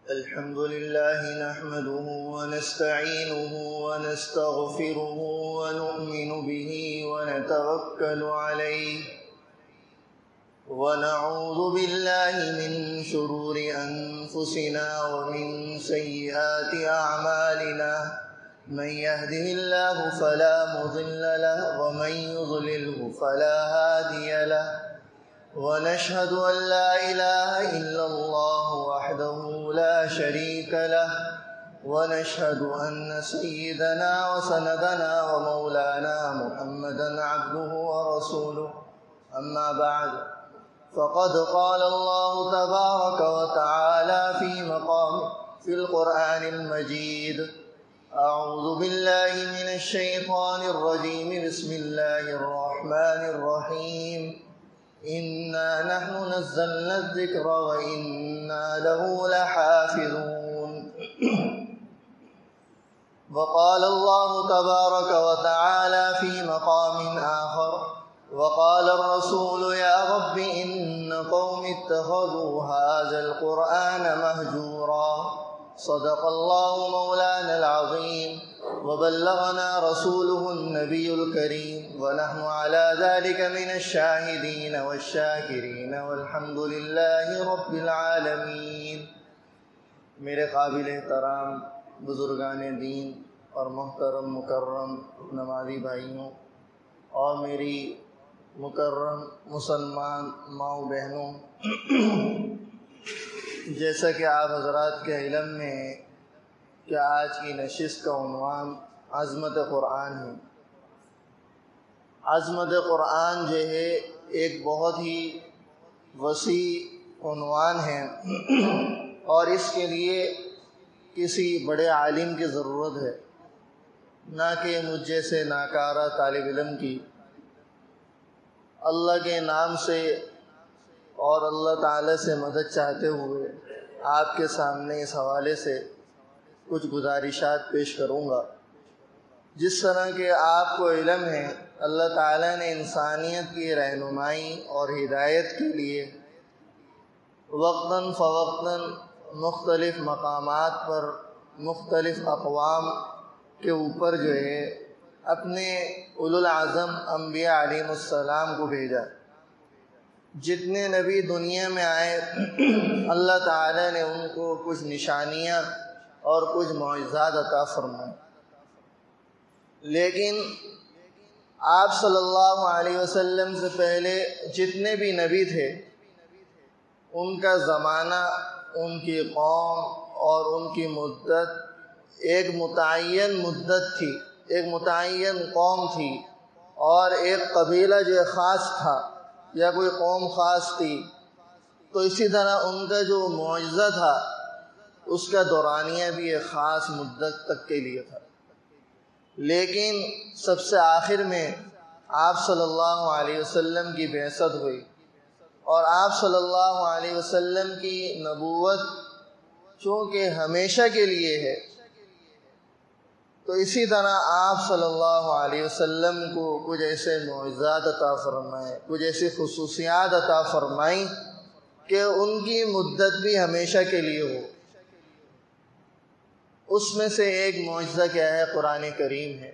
الحمد لله نحمده ونستعينه ونستغفره ونؤمن به ونتوكل عليه ونعوذ بالله من شرور أنفسنا ومن سيئات أعمالنا من يهده الله فلا مضل له ومن يضلله فلا هادي له ونشهد أن لا إله إلا الله وحده لا شريك له ونشهد أن سيدنا وسندنا ومولانا محمدا عبده ورسوله أما بعد فقد قال الله تبارك وتعالى في القرآن المجيد أعوذ بالله من الشيطان الرجيم بسم الله الرحمن الرحيم إنا نحن نزلنا الذكر وإنا له لحافظون وقال الله تبارك وتعالى في مقام آخر وقال الرسول يا رب إن قوم اتخذوا هذا القرآن مهجورا صدق الله مولانا العظيم وبلغنا رسوله النبي الكريم ونحن على ذلك من الشاهدين والشاكرين والحمد لله رب العالمين۔ میرے قابل احترام بزرگان دین اور محترم مکرم نمازی بھائیوں اور میری مکرم مسلمان ماؤں بہنوں، جیسا کہ آپ حضرات کے علم میں ہے کہ آج کی نشست کا عنوان عظمت قرآن ہے۔ عظمت قرآن جو ہے ایک بہت ہی وسیع عنوان ہے اور اس کے لیے کسی بڑے عالم کی ضرورت ہے، نہ کہ مجھ جیسے ناکارہ طالب علم کی۔ اللہ کے نام سے اور اللہ تعالی سے مدد چاہتے ہوئے آپ کے سامنے اس حوالے سے کچھ گزارشات پیش کروں گا۔ جس طرح کہ آپ کو علم ہے، اللہ تعالیٰ نے انسانیت کی رہنمائی اور ہدایت کے لیے وقتاً فوقتاً مختلف مقامات پر مختلف اقوام کے اوپر جو ہے اپنے اولو العزم انبیاء علیہم السلام کو بھیجا۔ جتنے نبی دنیا میں آئے اللہ تعالیٰ نے ان کو کچھ نشانیاں اور کچھ معجزات عطا فرمائے، لیکن آپ صلی اللہ علیہ وسلم سے پہلے جتنے بھی نبی تھے ان کا زمانہ، ان کی قوم اور ان کی مدت ایک متعین مدت تھی، ایک متعین قوم تھی اور ایک قبیلہ جو خاص تھا یا کوئی قوم خاص تھی۔ تو اسی طرح ان کا جو معجزہ تھا اس کا دورانیہ بھی ایک خاص مدت تک کے لیے تھا، لیکن سب سے آخر میں آپ صلی اللہ علیہ وسلم کی بعثت ہوئی اور آپ صلی اللہ علیہ وسلم کی نبوت چونکہ ہمیشہ کے لیے ہے، تو اسی طرح آپ صلی اللہ علیہ وسلم کو کچھ ایسے معجزات عطا فرمائے، کچھ ایسی خصوصیات عطا فرمائیں کہ ان کی مدت بھی ہمیشہ کے لیے ہو۔ اس میں سے ایک معجزہ کیا ہے؟ قرآن کریم ہے۔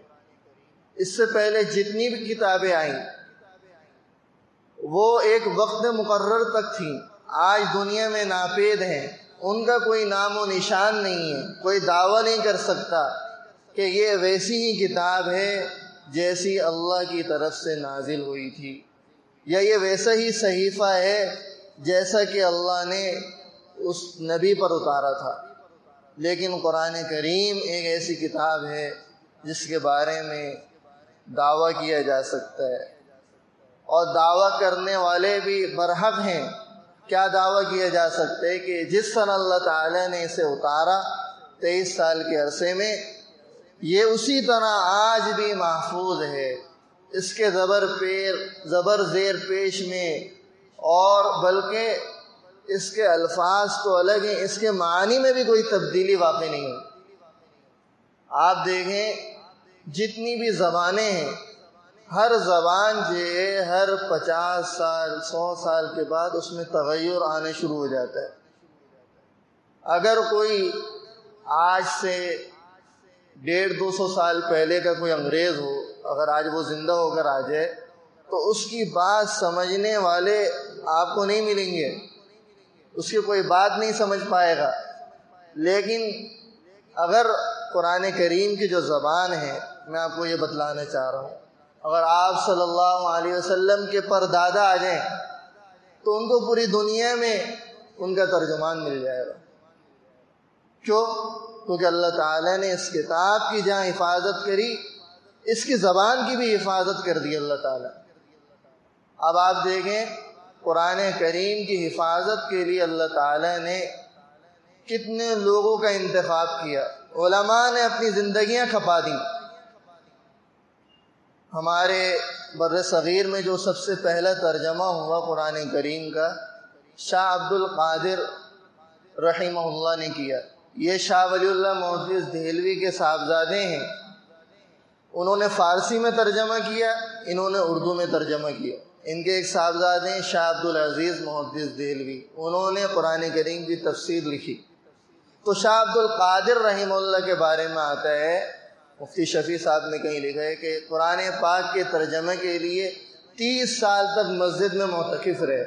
اس سے پہلے جتنی بھی کتابیں آئیں وہ ایک وقت مقرر تک تھیں، آج دنیا میں ناپید ہیں، ان کا کوئی نام و نشان نہیں ہے، کوئی دعویٰ نہیں کر سکتا کہ یہ ویسی ہی کتاب ہے جیسی اللہ کی طرف سے نازل ہوئی تھی، یا یہ ویسا ہی صحیفہ ہے جیسا کہ اللہ نے اس نبی پر اتارا تھا۔ لیکن قرآن کریم ایک ایسی کتاب ہے جس کے بارے میں دعویٰ کیا جا سکتا ہے، اور دعویٰ کرنے والے بھی برحق ہیں۔ کیا دعویٰ کیا جا سکتا ہے کہ جس طرح اللہ تعالیٰ نے اسے اتارا 23 سال کے عرصے میں، یہ اسی طرح آج بھی محفوظ ہے۔ اس کے زبر زیر پیش میں اور بلکہ اس کے الفاظ تو الگ ہیں، اس کے معنی میں بھی کوئی تبدیلی واقع نہیں ہوئی۔ آپ دیکھیں جتنی بھی زبانیں ہیں ہر زبان جو ہے ہر 50 سال 100 سال کے بعد اس میں تغیر آنے شروع ہو جاتا ہے۔ اگر کوئی آج سے 150-200 سال پہلے کا کوئی انگریز ہو، اگر آج وہ زندہ ہو کر آ جائے تو اس کی بات سمجھنے والے آپ کو نہیں ملیں گے، اس کی کوئی بات نہیں سمجھ پائے گا۔ لیکن اگر قرآن کریم کی جو زبان ہے، میں آپ کو یہ بتلانا چاہ رہا ہوں، اگر آپ صلی اللہ علیہ وسلم کے پردادا آ جائیں تو ان کو پوری دنیا میں ان کا ترجمان مل جائے گا۔ کیوں؟ کیونکہ اللہ تعالیٰ نے اس کتاب کی جہاں حفاظت کری، اس کی زبان کی بھی حفاظت کر دی اللہ تعالیٰ۔ اب آپ دیکھیں قرآن کریم کی حفاظت کے لیے اللہ تعالیٰ نے کتنے لوگوں کا انتخاب کیا، علماء نے اپنی زندگیاں کھپا دیں۔ ہمارے بر صغیر میں جو سب سے پہلا ترجمہ ہوا قرآن کریم کا، شاہ عبد القادر رحمہ اللہ نے کیا۔ یہ شاہ ولی اللہ محدث دہلوی کے صاحبزادے ہیں، انہوں نے فارسی میں ترجمہ کیا، انہوں نے اردو میں ترجمہ کیا۔ ان کے ایک صاحبزادے ہیں شاہ عبد العزیز محدث دہلوی، انہوں نے قرآن کریم کی تفسیر لکھی۔ تو شاہ عبد القادر رحمہ اللہ کے بارے میں آتا ہے، مفتی شفیع صاحب نے کہیں لکھا ہے کہ قرآن پاک کے ترجمے کے لیے 30 سال تک مسجد میں معتکف رہے۔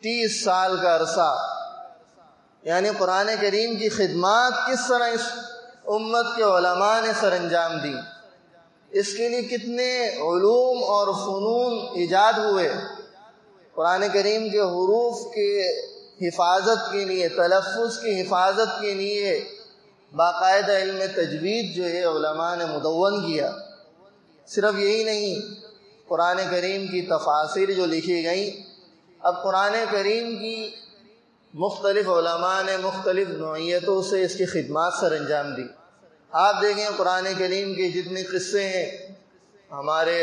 30 سال کا عرصہ، یعنی قرآن کریم کی خدمات کس طرح اس امت کے علماء نے سر انجام دی، اس کے لیے کتنے علوم اور فنون ایجاد ہوئے۔ قرآن کریم کے حروف کے حفاظت کے لیے، تلفظ کی حفاظت کے لیے باقاعدہ علم تجوید جو ہے علماء نے مدون کیا۔ صرف یہی نہیں، قرآن کریم کی تفاسیر جو لکھی گئیں، اب قرآن کریم کی مختلف علماء نے مختلف نوعیتوں سے اس کی خدمات سر انجام دی۔ آپ دیکھیں قرآن کریم کے جتنے قصے ہیں، ہمارے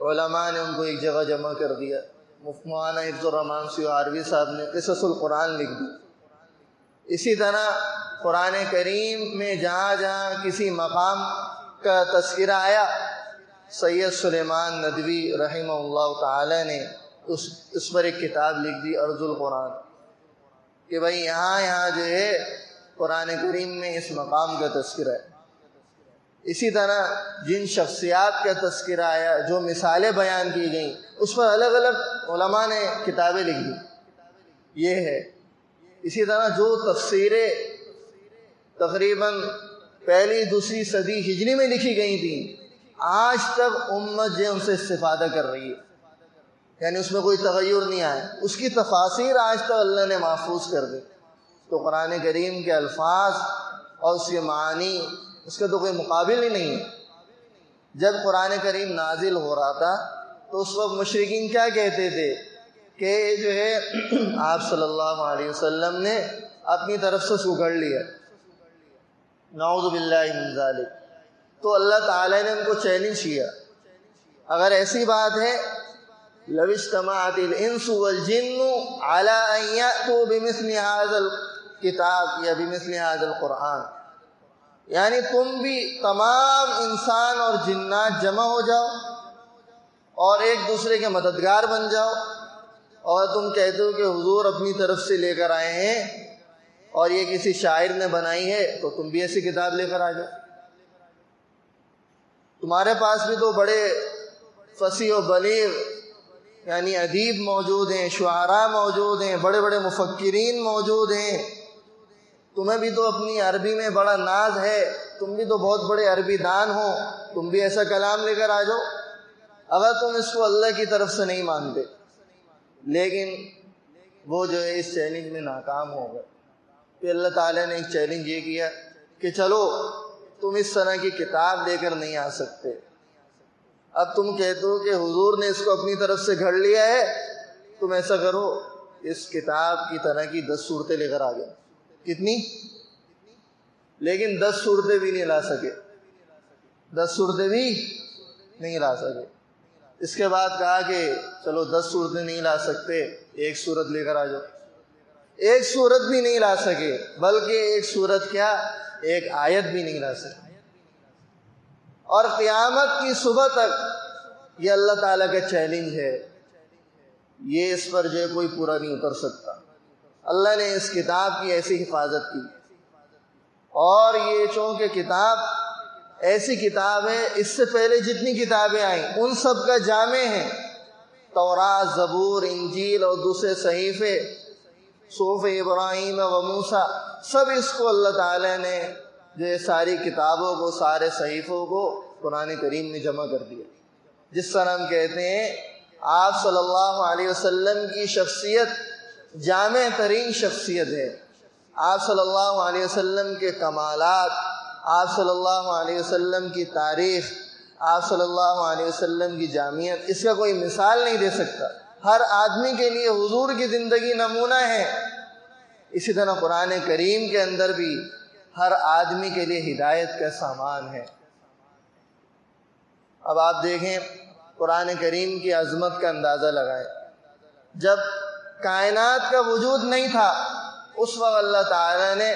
علماء نے ان کو ایک جگہ جمع کر دیا۔ مولانا حفظ الرحمان سیوآروی صاحب نے قصص القرآن لکھ دی۔ اسی طرح قرآن کریم میں جہاں جہاں کسی مقام کا تذکرہ آیا، سید سلیمان ندوی رحمہ اللہ تعالی نے اس پر ایک کتاب لکھ دی، ارض القرآن، کہ بھائی یہاں یہاں جو ہے قرآن کریم میں اس مقام کا تذکرہ ہے۔ اسی طرح جن شخصیات کا تذکرہ آیا، جو مثالیں بیان کی گئیں، اس پر الگ الگ علماء نے کتابیں لکھ دی۔ یہ ہے۔ اسی طرح جو تفسیریں تقریباً پہلی دوسری صدی ہجری میں لکھی گئی تھیں، آج تک امت جو ان سے استفادہ کر رہی ہے، یعنی اس میں کوئی تغیر نہیں آیا، اس کی تفاسیر آج تک اللہ نے محفوظ کر دی۔ تو قرآن کریم کے الفاظ اور اس کے معانی، اس کا تو کوئی مقابل ہی نہیں ہے۔ جب قرآن کریم نازل ہو رہا تھا تو اس وقت مشرکین کیا کہتے تھے کہ جو ہے آپ صلی اللہ علیہ وسلم نے اپنی طرف سے سگڑ لیا، نعوذ باللہ من ذالک۔ تو اللہ تعالی نے ان کو چیلنج کیا، اگر ایسی بات ہے، لو اجتمعت الانس والجن على ان یأتوا بمثل هذا الکتاب یا بمثل هذا القرآن، یعنی تم بھی تمام انسان اور جنات جمع ہو جاؤ اور ایک دوسرے کے مددگار بن جاؤ، اور تم کہتے ہو کہ حضور اپنی طرف سے لے کر آئے ہیں اور یہ کسی شاعر نے بنائی ہے، تو تم بھی ایسی کتاب لے کر آ جاؤ۔ تمہارے پاس بھی تو بڑے فصیح و بلیغ یعنی ادیب موجود ہیں، شعراء موجود ہیں، بڑے بڑے مفکرین موجود ہیں، تمہیں بھی تو اپنی عربی میں بڑا ناز ہے، تم بھی تو بہت بڑے عربی دان ہو، تم بھی ایسا کلام لے کر آ جاؤ۔ اگر تم اس کو اللہ کی طرف سے نہیں مانتے، لیکن وہ جو ہے اس چیلنج میں ناکام ہو گئے۔ پھر اللہ تعالیٰ نے ایک چیلنج یہ کیا کہ چلو تم اس طرح کی کتاب لے کر نہیں آ سکتے، اب تم کہتے ہو کہ حضور نے اس کو اپنی طرف سے گھڑ لیا ہے، تم ایسا کرو اس کتاب کی طرح کی 10 صورتیں لے کر آ جاؤ۔ کتنی؟ لیکن 10 صورتیں بھی نہیں لا سکے، 10 صورتیں بھی نہیں لا سکے۔ اس کے بعد کہا کہ چلو 10 صورتیں نہیں لا سکتے، ایک صورت لے کر آ جاؤ۔ ایک صورت بھی نہیں لا سکے، بلکہ ایک صورت کیا، ایک آیت بھی نہیں لا سکے۔ اور قیامت کی صبح تک یہ اللہ تعالیٰ کا چیلنج ہے، یہ اس پر جو ہے کوئی پورا نہیں اتر سکتا۔ اللہ نے اس کتاب کی ایسی حفاظت کی، اور یہ چونکہ کتاب ایسی کتاب ہے، اس سے پہلے جتنی کتابیں آئیں ان سب کا جامع ہے۔ تورات، زبور، انجیل اور دوسرے صحیفے، صحف ابراہیم و موسیٰ، سب اس کو اللہ تعالیٰ نے جو یہ ساری کتابوں کو، سارے صحیفوں کو قرآن کریم میں جمع کر دیا۔ جس طرح ہم کہتے ہیں آپ صلی اللہ علیہ وسلم کی شخصیت جامع ترین شخصیت ہے، آپ صلی اللہ علیہ وسلم کے کمالات، آپ صلی اللہ علیہ وسلم کی تاریخ، آپ صلی اللہ علیہ وسلم کی جامعیت، اس کا کوئی مثال نہیں دے سکتا۔ ہر آدمی کے لیے حضور کی زندگی نمونہ ہے۔ اسی طرح قرآن کریم کے اندر بھی ہر آدمی کے لیے ہدایت کا سامان ہے۔ اب آپ دیکھیں قرآن کریم کی عظمت کا اندازہ لگائیں۔ جب کائنات کا وجود نہیں تھا اس وقت اللہ تعالیٰ نے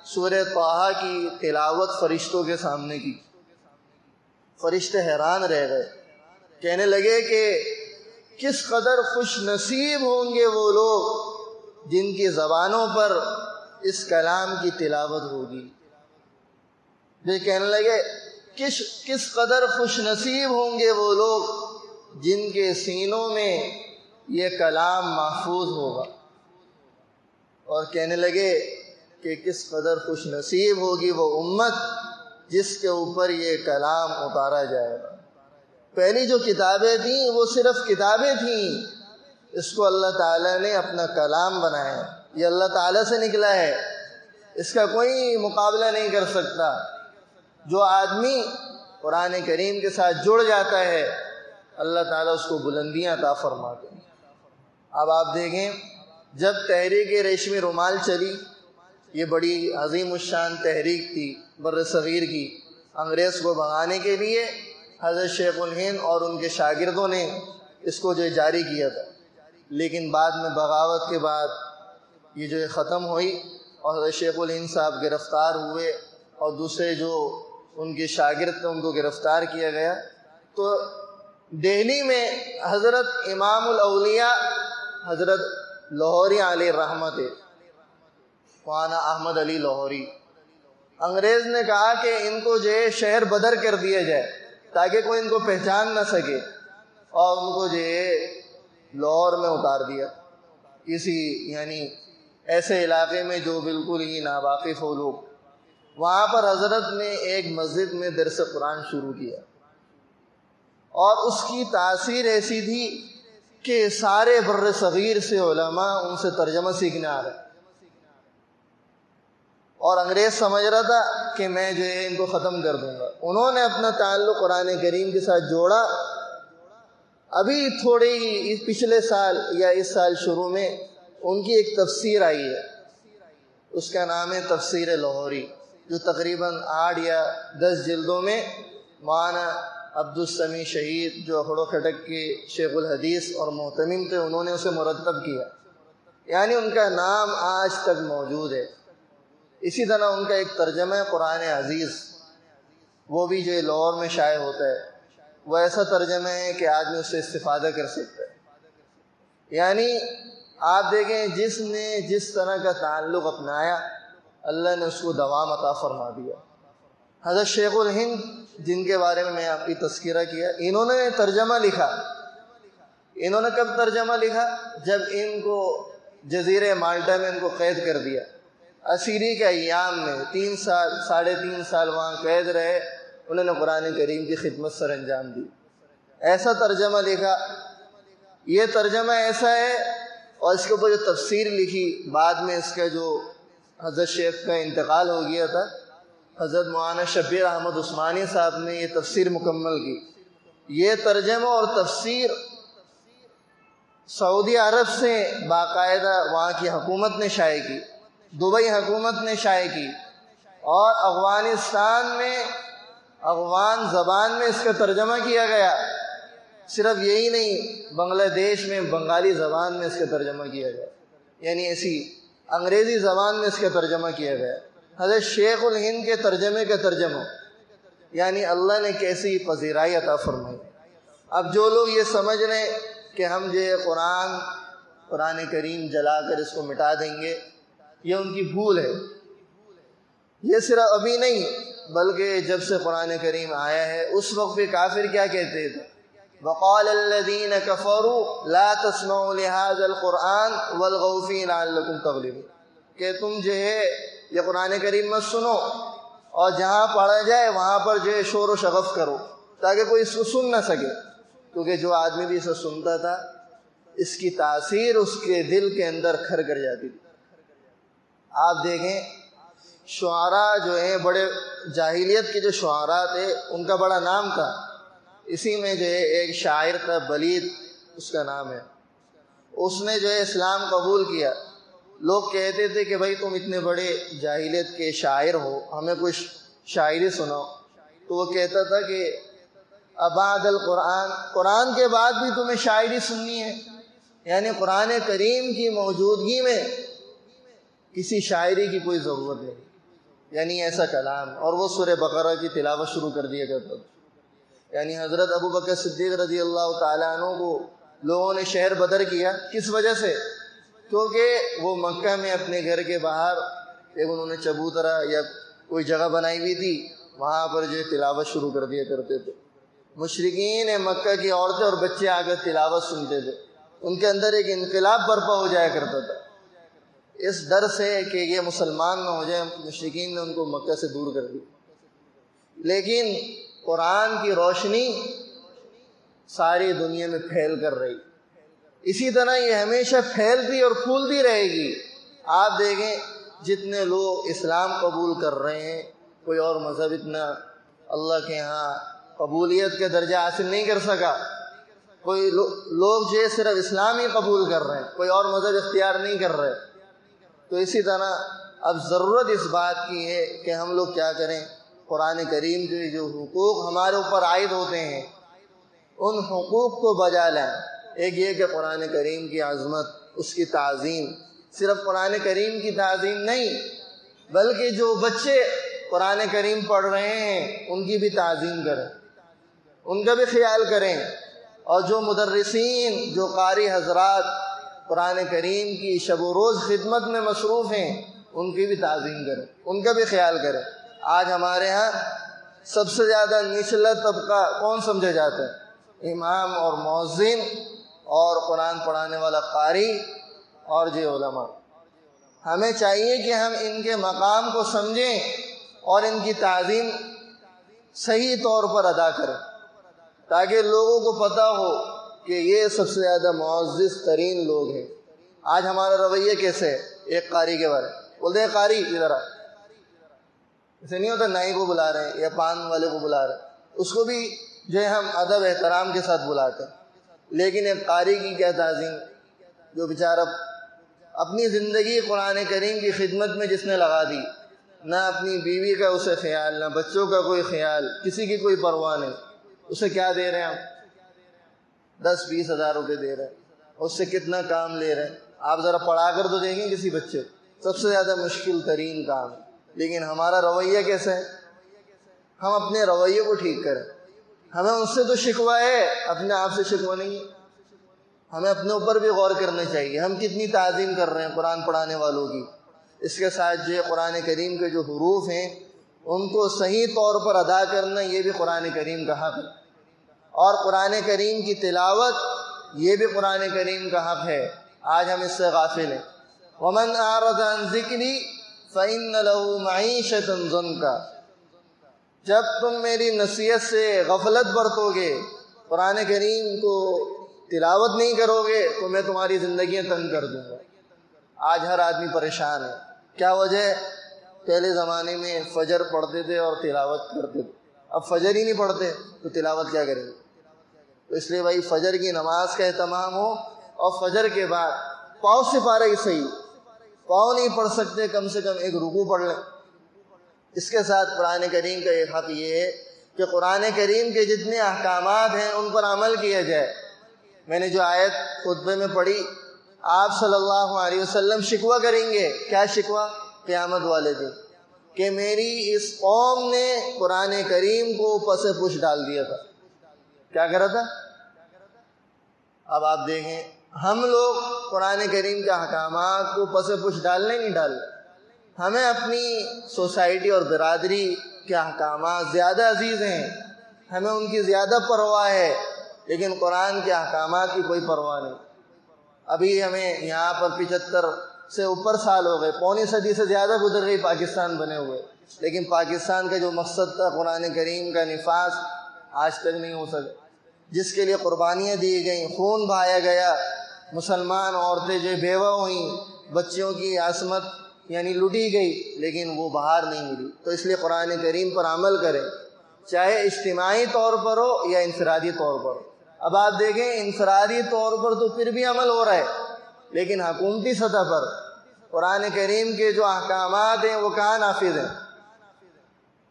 سورہ طٰہٰ کی تلاوت فرشتوں کے سامنے کی۔ فرشتے حیران رہ گئے، کہنے لگے کہ کس قدر خوش نصیب ہوں گے وہ لوگ جن کی زبانوں پر اس کلام کی تلاوت ہوگی۔ یہ کہنے لگے کس قدر خوش نصیب ہوں گے وہ لوگ جن کے سینوں میں یہ کلام محفوظ ہوگا، اور کہنے لگے کہ کس قدر خوش نصیب ہوگی وہ امت جس کے اوپر یہ کلام اتارا جائے گا۔ پہلی جو کتابیں تھیں وہ صرف کتابیں تھیں، اس کو اللہ تعالیٰ نے اپنا کلام بنایا، یہ اللہ تعالیٰ سے نکلا ہے، اس کا کوئی مقابلہ نہیں کر سکتا۔ جو آدمی قرآن کریم کے ساتھ جڑ جاتا ہے اللہ تعالیٰ اس کو بلندیاں عطا فرماتے ہیں۔ اب آپ دیکھیں جب تحریک ریشمی رومال چلی، یہ بڑی عظیم الشان تحریک تھی بر صغیر کی، انگریز کو بھگانے کے لیے حضرت شیخ الہند اور ان کے شاگردوں نے اس کو جو جاری کیا تھا، لیکن بعد میں بغاوت کے بعد یہ جو ختم ہوئی اور حضرت شیخ الہند صاحب گرفتار ہوئے اور دوسرے جو ان کے شاگرد تھے ان کو گرفتار کیا گیا۔ تو دہلی میں حضرت امام الاولیاء حضرت لاہوری علیہ رحمت، مولانا احمد علی لاہوری، انگریز نے کہا کہ ان کو جو ہے شہر بدر کر دیا جائے تاکہ کوئی ان کو پہچان نہ سکے، اور ان کو جو ہے لاہور میں اتار دیا، کسی یعنی ایسے علاقے میں جو بالکل ہی ناواقف ہو لوگ۔ وہاں پر حضرت نے ایک مسجد میں درس قرآن شروع کیا، اور اس کی تاثیر ایسی تھی کہ سارے بر صغیر سے علماء ان سے ترجمہ سیکھنے آ رہے، اور انگریز سمجھ رہا تھا کہ میں جو ہے ان کو ختم کر دوں گا۔ انہوں نے اپنا تعلق قرآن کریم کے ساتھ جوڑا۔ ابھی تھوڑے ہی پچھلے سال یا اس سال شروع میں ان کی ایک تفسیر آئی ہے، اس کا نام ہے تفسیر لاہوری، جو تقریباً 8 یا 10 جلدوں میں مولانا عبدالسمیع شہید جو اکھڑ و کھٹک کے شیخ الحدیث اور محتمم تھے انہوں نے اسے مرتب کیا، یعنی ان کا نام آج تک موجود ہے۔ اسی طرح ان کا ایک ترجمہ ہے قرآن عزیز، وہ بھی جو لاہور میں شائع ہوتا ہے، وہ ایسا ترجمہ ہے کہ آدمی اس سے استفادہ کر سکتا ہے۔ یعنی آپ دیکھیں جس نے جس طرح کا تعلق اپنایا اللہ نے اس کو دوام عطا فرما دیا۔ حضرت شیخ الہند جن کے بارے میں آپ کی تذکرہ کیا، انہوں نے ترجمہ لکھا۔ انہوں نے کب ترجمہ لکھا؟ جب ان کو جزیرے مالٹا میں ان کو قید کر دیا، اسیری کے ایام میں 3 سال 3.5 سال وہاں قید رہے، انہوں نے قرآن کریم کی خدمت سر انجام دی، ایسا ترجمہ لکھا۔ یہ ترجمہ ایسا ہے، اور اس کے اوپر جو تفسیر لکھی بعد میں اس کا جو حضرت شیخ کا انتقال ہو گیا تھا، حضرت مولانا شبیر احمد عثمانی صاحب نے یہ تفسیر مکمل کی۔ یہ ترجمہ اور تفسیر سعودی عرب سے باقاعدہ وہاں کی حکومت نے شائع کی، دبئی حکومت نے شائع کی، اور افغانستان میں افغان زبان میں اس کا ترجمہ کیا گیا۔ صرف یہی نہیں، بنگلہ دیش میں بنگالی زبان میں اس کا ترجمہ کیا گیا، یعنی ایسی انگریزی زبان میں اس کا ترجمہ کیا گیا۔ حضرت شیخ الہند کے ترجمے کا ترجمہ یعنی اللہ نے کیسی پذیرائی عطا فرمائی۔ اب جو لوگ یہ سمجھ رہے ہیں کہ ہم جو قرآن کریم جلا کر اس کو مٹا دیں گے، یہ ان کی بھول ہے۔ یہ صرف ابھی نہیں بلکہ جب سے قرآن کریم آیا ہے اس وقت بھی کافر کیا کہتے تھے؟ وَقَالَ الَّذِينَ كَفَرُوا لَا تَسْمَعُوا لِهَذَا الْقُرْآنِ وَالْغَوْا فِيهِ لَعَلَّكُمْ تَغْلِبُونَ کہ تم جو ہے یہ قرآن کریم مت سنو اور جہاں پڑھا جائے وہاں پر جو ہے شور و شغف کرو تاکہ کوئی اس کو سن نہ سکے، کیونکہ جو آدمی بھی اسے سنتا تھا اس کی تاثیر اس کے دل کے اندر کھر کر جاتی تھی۔ آپ دیکھیں شعراء جو ہیں، بڑے جاہلیت کے جو شعراء تھے ان کا بڑا نام تھا، اسی میں جو ہے ایک شاعر تھا بلید اس کا نام ہے، اس نے جو ہے اسلام قبول کیا۔ لوگ کہتے تھے کہ بھائی تم اتنے بڑے جاہلیت کے شاعر ہو، ہمیں کچھ شاعری سناؤ، تو وہ کہتا تھا کہ ابعد القرآن، قرآن کے بعد بھی تمہیں شاعری سننی ہے؟ یعنی قرآن کریم کی موجودگی میں کسی شاعری کی کوئی ضرورت نہیں، یعنی ایسا کلام۔ اور وہ سورہ بقرہ کی تلاوت شروع کر دیا کرتا تھا۔ یعنی حضرت ابو بکر صدیق رضی اللہ تعالیٰ عنہ کو لوگوں نے شہر بدر کیا، کس وجہ سے؟ کیونکہ وہ مکہ میں اپنے گھر کے باہر ایک انہوں نے چبوترا یا کوئی جگہ بنائی ہوئی تھی، وہاں پر جو تلاوت شروع کر دیا کرتے تھے۔ مشرکین مکہ کی عورتیں اور بچے آ کر تلاوت سنتے تھے، ان کے اندر ایک انقلاب برپا ہو جایا کرتا تھا۔ اس ڈر سے کہ یہ مسلمان نہ ہو جائے، مشرکین نے ان کو مکہ سے دور کر دی۔ لیکن قرآن کی روشنی ساری دنیا میں پھیل کر رہی، اسی طرح یہ ہمیشہ پھیلتی اور پھولتی رہے گی۔ آپ دیکھیں جتنے لوگ اسلام قبول کر رہے ہیں، کوئی اور مذہب اتنا اللہ کے ہاں قبولیت کے درجہ حاصل نہیں کر سکا۔ کوئی لوگ جو ہے صرف اسلام ہی قبول کر رہے ہیں، کوئی اور مذہب اختیار نہیں کر رہے۔ تو اسی طرح اب ضرورت اس بات کی ہے کہ ہم لوگ کیا کریں، قرآن کریم کے جو حقوق ہمارے اوپر عائد ہوتے ہیں ان حقوق کو بجا لائیں۔ ایک یہ کہ قرآن کریم کی عظمت، اس کی تعظیم، صرف قرآن کریم کی تعظیم نہیں بلکہ جو بچے قرآن کریم پڑھ رہے ہیں ان کی بھی تعظیم کریں، ان کا بھی خیال کریں، اور جو مدرسین، جو قاری حضرات قرآن کریم کی شب و روز خدمت میں مصروف ہیں ان کی بھی تعظیم کریں، ان کا بھی خیال کریں۔ آج ہمارے ہاں سب سے زیادہ نچلا طبقہ کون سمجھا جاتا ہے؟ امام اور مؤذن اور قرآن پڑھانے والا قاری اور جو علماء۔ ہمیں چاہیے کہ ہم ان کے مقام کو سمجھیں اور ان کی تعظیم صحیح طور پر ادا کریں تاکہ لوگوں کو پتہ ہو کہ یہ سب سے زیادہ معزز ترین لوگ ہیں۔ آج ہمارا رویہ کیسے ہے ایک قاری کے بارے؟ بولتے ہیں قاری ادھر آ، ایسے نہیں ہوتا نائی کو بلا رہے ہیں یا پان والے کو بلا رہے ہیں، اس کو بھی جو ہے ہم ادب احترام کے ساتھ بلاتے ہیں، لیکن ایک قاری کی کیا تعظیم، جو بیچارہ اپنی زندگی قرآن کریم کی خدمت میں جس نے لگا دی، نہ اپنی بیوی کا اسے خیال، نہ بچوں کا کوئی خیال، کسی کی کوئی پرواہ نہیں، اسے کیا دے رہے ہیں ہم؟ 10-20 ہزار روپے دے رہے ہیں، اس سے کتنا کام لے رہے ہیں؟ آپ ذرا پڑھا کر تو دیکھیں کسی بچے، سب سے زیادہ مشکل ترین کام۔ لیکن ہمارا رویہ کیسا ہے؟ ہم اپنے رویے کو ٹھیک کریں۔ ہمیں اس سے تو شکوہ ہے، اپنے آپ سے شکوہ نہیں ہے۔ ہمیں اپنے اوپر بھی غور کرنا چاہیے، ہم کتنی تعظیم کر رہے ہیں قرآن پڑھانے والوں کی۔ اس کے ساتھ جو قرآن کریم کے جو حروف ہیں ان کو صحیح طور پر ادا کرنا، یہ بھی قرآن کریم کا حق ہے، اور قرآن کریم کی تلاوت یہ بھی قرآن کریم کا حق ہے۔ آج ہم اس سے غافل ہیں۔ وَمَنْ أَعْرَضَ عَنْ ذِكْرِي فَإِنَّ لَهُ مَعِيشَةً ضَنْكًا، جب تم میری نصیحت سے غفلت برتو گے، قرآن کریم کو تلاوت نہیں کرو گے تو میں تمہاری زندگیاں تنگ کر دوں گا۔ آج ہر آدمی پریشان ہے، کیا وجہ ہے؟ پہلے زمانے میں فجر پڑھتے تھے اور تلاوت کرتے تھے، اب فجر ہی نہیں پڑھتے تو تلاوت کیا کریں گے؟ تو اس لیے بھائی فجر کی نماز کا اہتمام ہو، اور فجر کے بعد پاؤں سے پارہ ہی صحیح، پاؤں نہیں پڑھ سکتے کم سے کم ایک رکوع پڑھ لیں۔ اس کے ساتھ قرآن کریم کا ایک حق یہ ہے کہ قرآن کریم کے جتنے احکامات ہیں ان پر عمل کیا جائے۔ میں نے جو آیت خطبے میں پڑھی، آپ صلی اللہ علیہ وسلم شکوہ کریں گے، کیا شکوہ؟ قیامت والے دن کہ میری اس قوم نے قرآن کریم کو پس پش ڈال دیا تھا۔ کیا کرا تھا؟ اب آپ دیکھیں ہم لوگ قرآن کریم کے احکامات کو پس پش ڈالنے نہیں ڈال رہے۔ ہمیں اپنی سوسائٹی اور برادری کے احکامات زیادہ عزیز ہیں، ہمیں ان کی زیادہ پرواہ ہے، لیکن قرآن کے احکامات کی کوئی پرواہ نہیں۔ ابھی ہمیں یہاں پر 75 سے اوپر سال ہو گئے، پونے صدی سے زیادہ گزر گئی پاکستان بنے ہوئے، لیکن پاکستان کا جو مقصد تھا قرآن کریم کا نفاذ آج تک نہیں ہو سکا، جس کے لیے قربانیاں دی گئیں، خون بہایا گیا، مسلمان عورتیں جو بیوہ ہوئیں، بچوں کی عصمت یعنی لوٹی گئی، لیکن وہ باہر نہیں ملی۔ تو اس لیے قرآن کریم پر عمل کریں، چاہے اجتماعی طور پر ہو یا انفرادی طور پر ہو۔ اب آپ دیکھیں انفرادی طور پر تو پھر بھی عمل ہو رہا ہے، لیکن حکومتی سطح پر قرآن کریم کے جو احکامات ہیں وہ کہاں نافذ ہیں؟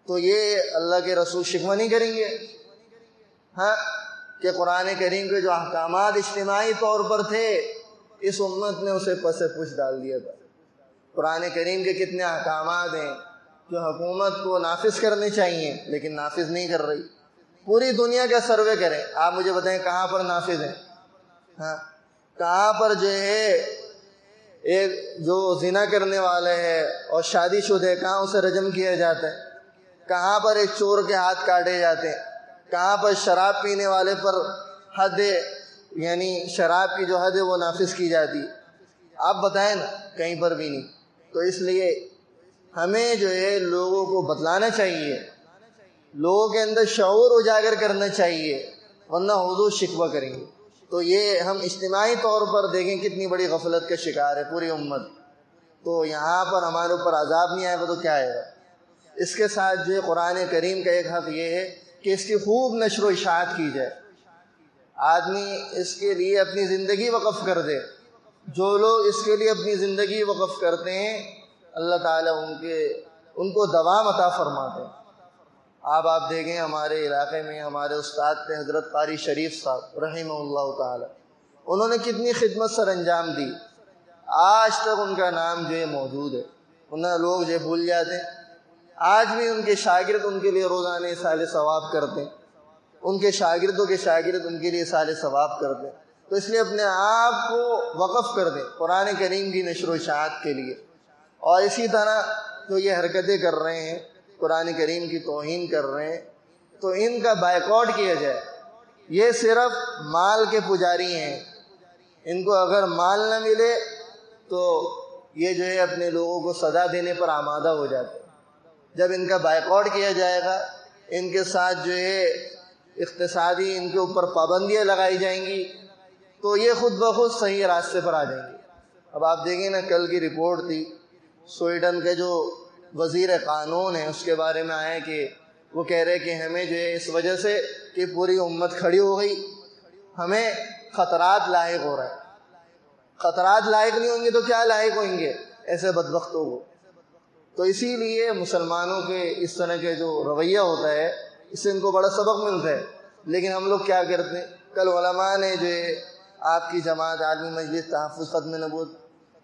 تو یہ اللہ کے رسول شکوہ نہیں کریں گے ہاں کہ قرآن کریم کے جو احکامات اجتماعی طور پر تھے اس امت نے اسے پس پش ڈال دیا تھا۔ قرآن کریم کے کتنے احکامات ہیں جو حکومت کو نافذ کرنے چاہیے لیکن نافذ نہیں کر رہی۔ پوری دنیا کا سروے کریں، آپ مجھے بتائیں کہاں پر نافذ ہیں؟ ہاں کہاں پر جو ہے ایک جو زنا کرنے والا ہے اور شادی شدہ ہے کہاں اسے رجم کیا جاتا ہے؟ کہاں پر ایک چور کے ہاتھ کاٹے جاتے ہیں؟ کہاں پر شراب پینے والے پر حد یعنی شراب کی جو حد ہے وہ نافذ کی جاتی؟ آپ بتائیں نا، کہیں پر بھی نہیں۔ تو اس لیے ہمیں جو ہے لوگوں کو بتلانا چاہیے، لوگوں کے اندر شعور اجاگر کرنا چاہیے، ورنہ حضور شکوہ کریں گے۔ تو یہ ہم اجتماعی طور پر دیکھیں کتنی بڑی غفلت کا شکار ہے پوری امت۔ تو یہاں پر ہمارے اوپر عذاب نہیں آئے گا تو کیا آئے گا؟ اس کے ساتھ جو قرآن کریم کا ایک حق یہ ہے کہ اس کی خوب نشر و اشاعت کی جائے، آدمی اس کے لیے اپنی زندگی وقف کر دے۔ جو لوگ اس کے لیے اپنی زندگی وقف کرتے ہیں اللہ تعالیٰ ان کو دوام عطا فرماتے ہیں۔ آپ دیکھیں ہمارے علاقے میں ہمارے استاد تھے حضرت قاری شریف صاحب رحمہ اللہ تعالیٰ، انہوں نے کتنی خدمت سر انجام دی، آج تک ان کا نام جو ہے موجود ہے، انہیں لوگ جو بھول جاتے ہیں۔ آج بھی ان کے شاگرد ان کے لیے روزانہ اصال ثواب کرتے ہیں، ان کے شاگردوں کے شاگرد ان کے لیے اصال ثواب کرتے ہیں۔ تو اس لیے اپنے آپ کو وقف کر دیں قرآن کریم کی نشر و اشاعت کے لیے۔ اور اسی طرح جو یہ حرکتیں کر رہے ہیں قرآن کریم کی توہین کر رہے ہیں تو ان کا بائیکاٹ کیا جائے۔ یہ صرف مال کے پجاری ہیں، ان کو اگر مال نہ ملے تو یہ جو ہے اپنے لوگوں کو سزا دینے پر آمادہ ہو جاتے ہیں۔ جب ان کا بائیکاٹ کیا جائے گا، ان کے ساتھ جو ہے اقتصادی ان کے اوپر پابندیاں لگائی جائیں گی تو یہ خود بخود صحیح راستے پر آ جائیں گے۔ اب آپ دیکھیں نا، کل کی رپورٹ تھی سویڈن کے جو وزیر قانون ہے اس کے بارے میں آیا کہ وہ کہہ رہے کہ ہمیں جو ہے اس وجہ سے کہ پوری امت کھڑی ہو گئی ہمیں خطرات لاحق ہو رہا ہے۔ خطرات لاحق نہیں ہوں گے تو کیا لاحق ہوئیں گے ایسے بدبختوں کو؟ تو اسی لیے مسلمانوں کے اس طرح کے جو رویہ ہوتا ہے اس سے ان کو بڑا سبق ملتا ہے، لیکن ہم لوگ کیا کرتے ہیں؟ کل علماء نے جو ہے آپ کی جماعت عالمی مجلس تحفظ ختم نبوت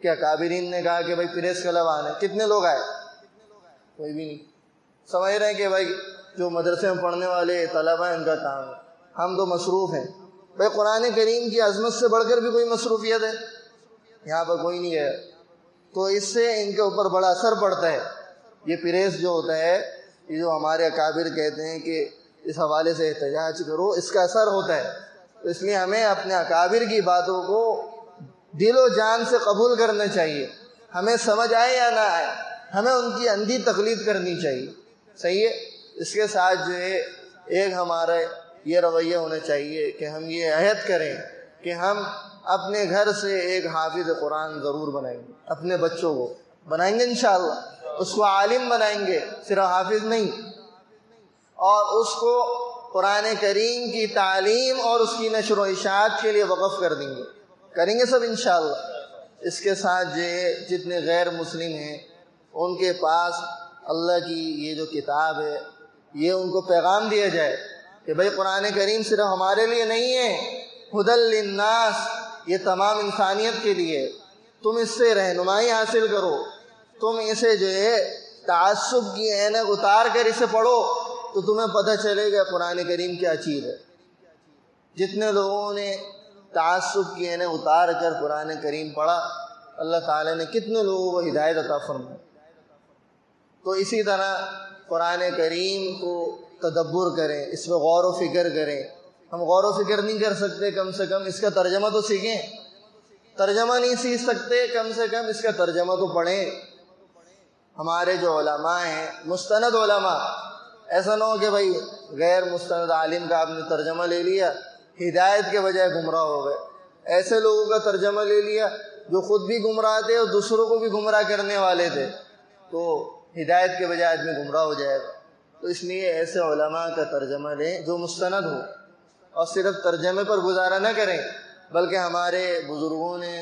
کے اکابرین نے کہا کہ بھائی پریس کلب آنے، کتنے لوگ آئے؟ کوئی بھی نہیں۔ سمجھ رہے ہیں کہ بھائی جو مدرسے میں پڑھنے والے طلبہ ہیں ان کا کام ہے، ہم تو مصروف ہیں۔ بھائی قرآن کریم کی عظمت سے بڑھ کر بھی کوئی مصروفیت ہے؟ یہاں پر کوئی نہیں ہے۔ تو اس سے ان کے اوپر بڑا اثر پڑتا ہے۔ یہ پریس جو ہوتا ہے، یہ جو ہمارے اکابر کہتے ہیں کہ اس حوالے سے احتجاج کرو، اس کا اثر ہوتا ہے۔ تو اس لیے ہمیں اپنے اکابر کی باتوں کو دل و جان سے قبول کرنا چاہیے، ہمیں سمجھ آئے یا نہ آئے، ہمیں ان کی اندھی تقلید کرنی چاہیے۔ صحیح ہے؟ اس کے ساتھ جو ہے ایک ہمارا یہ رویہ ہونا چاہیے کہ ہم یہ عہد کریں کہ ہم اپنے گھر سے ایک حافظ قرآن ضرور بنائیں گے، اپنے بچوں کو بنائیں گے انشاءاللہ، اس کو عالم بنائیں گے، صرف حافظ نہیں، اور اس کو قرآن کریم کی تعلیم اور اس کی نشر و اشاعت کے لیے وقف کر دیں گے، کریں گے سب انشاءاللہ۔ اس کے ساتھ جو جتنے غیر مسلم ہیں ان کے پاس اللہ کی یہ جو کتاب ہے یہ ان کو پیغام دیا جائے کہ بھائی قرآن کریم صرف ہمارے لیے نہیں ہے، ہدی للناس، یہ تمام انسانیت کے لیے، تم اس سے رہنمائی حاصل کرو، تم اسے جو ہے تعصب کی اینک اتار کر اسے پڑھو تو تمہیں پتہ چلے گا قرآن کریم کیا چیز ہے۔ جتنے لوگوں نے تعصب کی اینک اتار کر قرآن کریم پڑھا، اللہ تعالیٰ نے کتنے لوگوں کو ہدایت عطا فرمائی۔ تو اسی طرح قرآن کریم کو تدبر کریں، اس میں غور و فکر کریں۔ ہم غور و فکر نہیں کر سکتے، کم سے کم اس کا ترجمہ تو سیکھیں۔ ترجمہ نہیں سیکھ سکتے، کم سے کم اس کا ترجمہ تو پڑھیں۔ ہمارے جو علماء ہیں، مستند علماء، ایسا نہ ہو کہ بھائی غیر مستند عالم کا آپ نے ترجمہ لے لیا، ہدایت کے بجائے گمراہ ہو گئے۔ ایسے لوگوں کا ترجمہ لے لیا جو خود بھی گمراہ تھے اور دوسروں کو بھی گمراہ کرنے والے تھے، تو ہدایت کے بجائے آدمی گمراہ ہو جائے گا۔ تو اس لیے ایسے علماء کا ترجمہ لیں جو مستند ہو، اور صرف ترجمے پر گزارا نہ کریں، بلکہ ہمارے بزرگوں نے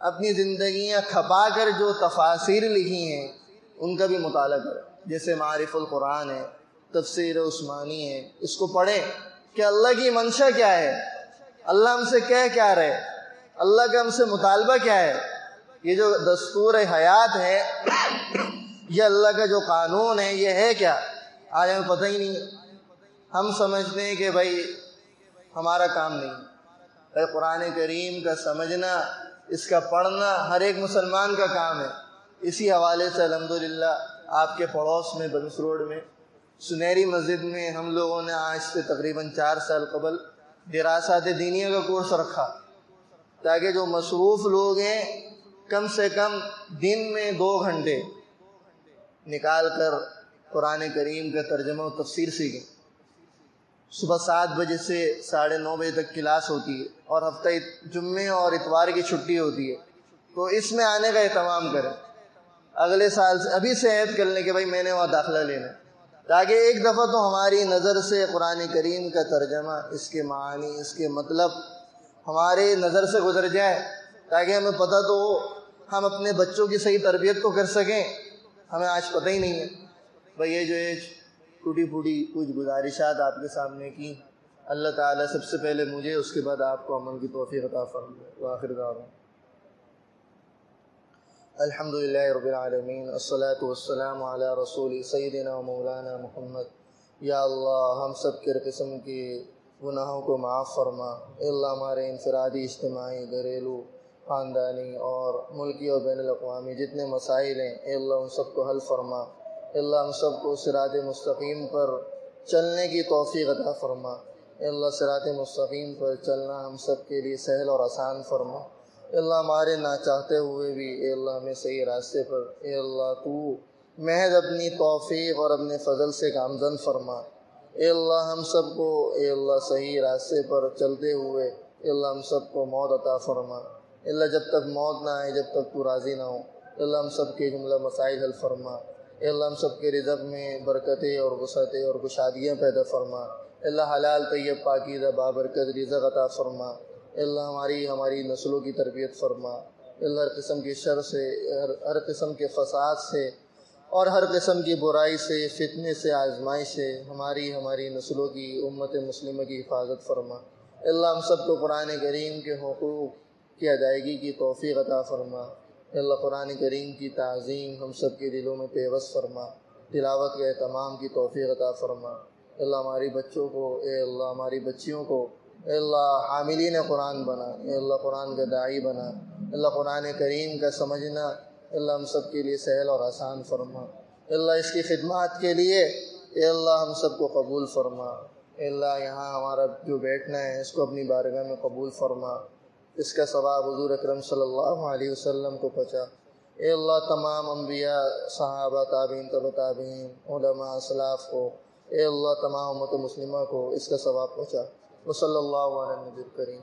اپنی زندگیاں کھپا کر جو تفاسیر لکھی ہیں ان کا بھی مطالعہ کریں۔ جیسے معارف القرآن ہے، تفسیر عثمانی ہے، اس کو پڑھیں کہ اللہ کی منشا کیا ہے، اللہ ہم سے کہہ کیا رہے، اللہ کا ہم سے مطالبہ کیا ہے۔ یہ جو دستور حیات ہے، یہ اللہ کا جو قانون ہے، یہ ہے کیا؟ آج ہمیں پتہ ہی نہیں۔ ہم سمجھتے ہیں کہ بھائی ہمارا کام نہیں۔ بھائی قرآن کریم کا سمجھنا، اس کا پڑھنا ہر ایک مسلمان کا کام ہے۔ اسی حوالے سے الحمدللہ آپ کے پڑوس میں بنس روڈ میں سنہری مسجد میں ہم لوگوں نے آج سے تقریباً 4 سال قبل دراسات دینیہ کا کورس رکھا، تاکہ جو مصروف لوگ ہیں کم سے کم دن میں 2 گھنٹے نکال کر قرآن کریم کا ترجمہ و تفسیر سیکھیں۔ صبح 7 بجے سے 9:30 بجے تک کلاس ہوتی ہے، اور ہفتہ جمعے اور اتوار کی چھٹی ہوتی ہے، تو اس میں آنے کا اہتمام کریں۔ اگلے سال سے ابھی سے عہد کر لیں کہ بھائی میں نے وہاں داخلہ لینا ہے، تاکہ ایک دفعہ تو ہماری نظر سے قرآن کریم کا ترجمہ، اس کے معانی، اس کے مطلب ہماری نظر سے گزر جائے، تاکہ ہمیں پتہ تو ہو، ہم اپنے بچوں کی صحیح تربیت تو کر سکیں۔ ہمیں آج پتہ ہی نہیں ہے۔ بھائی یہ جو ٹوٹی پھوٹی کچھ گزارشات آپ کے سامنے کی، اللہ تعالیٰ سب سے پہلے مجھے، اس کے بعد آپ کو عمل کی توفیق عطا فرمائے۔ وآخر دعوانا الحمدللہ رب العالمین، الصلاۃ والسلام علی رسول سیدنا و مولانا محمد۔ یا اللہ ہم سب کے قسم کے گناہوں کو معاف فرما۔ اے اللہ ہمارے انفرادی، اجتماعی، گھریلو، خاندانی اور ملکی اور بین الاقوامی جتنے مسائل ہیں، اے اللہ ان سب کو حل فرما۔ اے اللہ ہم سب کو صراط مستقیم پر چلنے کی توفیق عطا فرما۔ اے اللہ صراط مستقیم پر چلنا ہم سب کے لیے سہل اور آسان فرما۔ اے اللہ ہمارے نہ چاہتے ہوئے بھی اے اللہ ہمیں صحیح راستے پر، اے اللہ تو محض اپنی توفیق اور اپنے فضل سے گامزن فرما۔ اے اللہ ہم سب کو اے اللہ صحیح راستے پر چلتے ہوئے اے اللہ ہم سب کو موت عطا فرما۔ اے اللہ جب تک موت نہ آئے، جب تک تو راضی نہ ہو، اے اللہ ہم سب کے جملہ مسائل حل فرما۔ اے اللہ ہم سب کے رزق میں برکتیں اور وسعتیں اور گشادیاں پیدا فرما۔ اے اللہ حلال طیب پاکیزہ بابرکت رزق عطا فرما۔ اے اللہ ہماری نسلوں کی تربیت فرما۔ اے اللہ ہر قسم کی شر سے، ہر قسم کے فساد سے اور ہر قسم کی برائی سے، فتنے سے، آزمائش سے ہماری نسلوں کی، امت مسلمہ کی حفاظت فرما۔ اے اللہ ہم سب کو قرآن کریم کے حقوق کی ادائیگی کی توفیق عطا فرما۔ اے اللہ قرآن کریم کی تعظیم ہم سب کے دلوں میں پیوست فرما، تلاوت کے اہتمام کی توفیق عطا فرما۔ اے اللہ ہماری بچوں کو، اے اللہ ہماری بچیوں کو اے اللہ حاملین قرآن بنا۔ اے اللہ قرآن کا داعی بنا۔ اے اللہ قرآن کریم کا سمجھنا اے اللہ ہم سب کے لیے سہل اور آسان فرما۔ اے اللہ اس کی خدمات کے لیے اے اللہ ہم سب کو قبول فرما۔ اے اللہ یہاں ہمارا جو بیٹھنا ہے اس کو اپنی بارگاہ میں قبول فرما، اس کا ثواب حضور اکرم صلی اللہ علیہ وسلم کو پہنچا۔ اے اللہ تمام انبیاء، صحابہ، تابعین، تبع تابعین، علماء، اسلاف کو، اے اللہ تمام امت مسلمہ کو اس کا ثواب پہنچا۔ وصلی اللہ علی النبی الکریم۔